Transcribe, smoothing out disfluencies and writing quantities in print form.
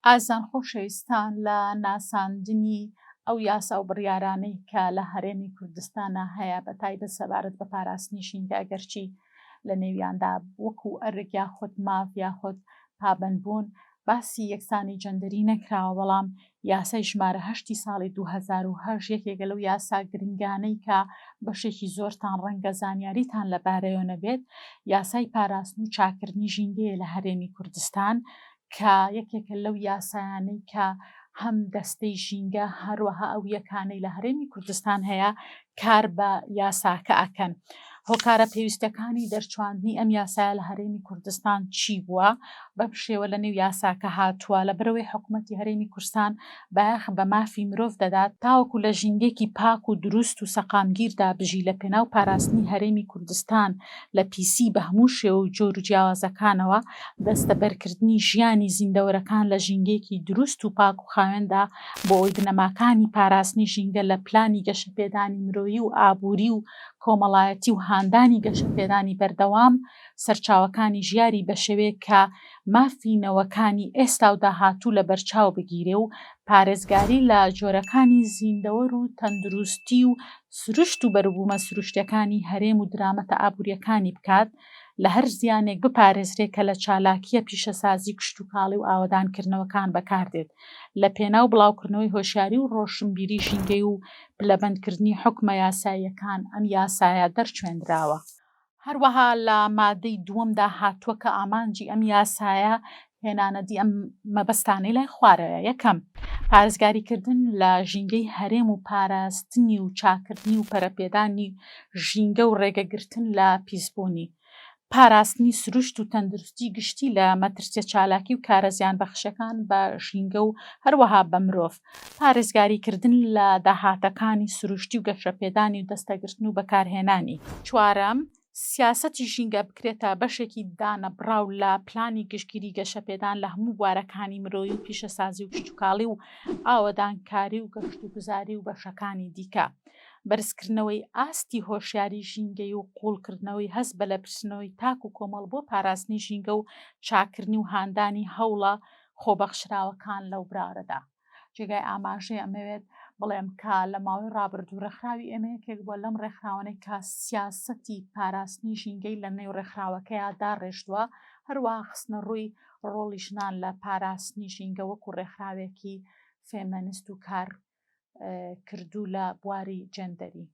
ئازان خۆشەویستان لە ناساندنی ئەو یاسا و بڕیارانەی کە لە هەرێمی کوردستانە هەیە بە تایبەت سەبارەت بە پاراستنی ژینگە ئەگەرچی لە نێویاندا وەکو ئەرک یاخود ماف یاخود پابەندبوون باسی یەکسانی جەندەری نەکراوە، بەڵام یاسای ژمارە 8 ساڵی 2008 یەکێکە لەو یاسا گرنگانەی کە بەشێکی زۆرتان ڕەنگە زانیاریتان لەبارەیەوە نەبێت، یاسای پاراستن و چاکردنی ژینگەیە لە هەرێمی کوردستان کە یەکێکە لەو یاسایانەی کە هەم دەستەی ژینگە هەروەها ئەو یەکانەی لە هەرێمی کوردستان هەیە کار بە یاساکە ئەکەن. هۆکارە پێویستەکانی دەرچواندنی ئەم یاسایە لە هەرێمی کوردستان چی بووە؟ بەم شێوە لە نێو یاساکە هاتووە لە بەرەوەی حکوومەتی هەرێمی کوردستان بایەخ بە مافی مرۆڤ دەدات تاوەکو لە ژینگێکی پاک و دروست و سەقامگیردا بژی لە پێناو پاراستنی هەرێمی کوردستان لە پیسی بە هەموو شێوە و جۆر و جیاوازەکانەوە دەستە بەرکردنی ژیانی زیندەوەرەکان لە ژینگێکی دروست و پاک و خاوێندا بۆ ئەوەی بنەماکانی پاراستنی ژینگە لە پلانی گەشەپێدانی مرۆیی و ئابووری و کۆمەڵایەتی و هاندانی گەشەپێدانی بەردەوام سەرچاوەکانی ژیاری بە شێوەیە کە مافینەوەکانی ئێستا و داهاتوو لە بەرچاو بگیرێ و پارێزگاری لە جۆرەکانی زیندەوەر و تەندروستی و سروشت و بەروبوومە سروشتیەکانی هەرێم و درامەتە ئابوووریەکانی بکات، لە هەر زیانێک بپارێزرێ کە لە چالاکیە پیشەسازی کشت و کاڵی و ئاوەدانکردنەوەکان بەکاردێت لە پێناو بڵاوکردنەوەی هۆشیاری و ڕۆشنبیری ژینگەی و پلەبەندکردنی حکمە یاساییەکان ئەم یاسایە دەرچوێنراوە. هەروەها لە مادەی دووەمدا هاتووە کە ئامانجی ئەم یاسایە هێنانەدی ئەم مەبەستانەی لای خوارەوە. یەکەم، پارێزگاریکردن لە ژینگەی هەرێم و پاراستنی و چاکردنی و پەرەپێدانی ژینگە و ڕێگەگرتن لە پیسبوونی، پاراستنی سروشت و تەندروستی گشتی لە مەترسیە چالاکی و کارە زیان بەخشەکان بە ژینگە و هەروەها بە مرۆڤ، پارێزگاریکردن لە داهاتەکانی سروشتی و گەشەپێدانی و دەستەگرتن و بەکارهێنانی. چوارەم، سیاسەتی ژینگە بکرێتە بەشێکی دانەبراو لە پلانی گشتگیری گەشەپێدان لە هەموو بوارەکانی مرۆیی و پیشەسازی و کشتتوکاڵی و ئاوەدانکاری و گەشت و گوزاری و بەشەکانی دیکە، بەرزکردنەوەی ئاستی هۆشیاری ژینگەی و قوڵکردنەوەی هەست بە لەپرسنەوەی تاک و کۆمەڵ بۆ پاراستنی ژینگە و چاکردنی و هاندانی هەوڵە خۆبەخشراوەکان لەو براورەدا. جێگای ئاماژەیە ئەمەوێت بڵێم کە لە ماوەی ڕابردوو ڕێکخراوی ئێمە یەکێک بووە لەم ڕێکخراوانەی کە سیاسەتی پاراستنی ژینگەی لە نێو ڕێکخراوەکەیە داڕێژدووە، هەروەها خستنە ڕووی ڕۆڵی ژنان لە پاراستنی ژینگە وەکو ڕێکخراوێکی فێمەنیست و کار کردوو لە بواری جەندەری.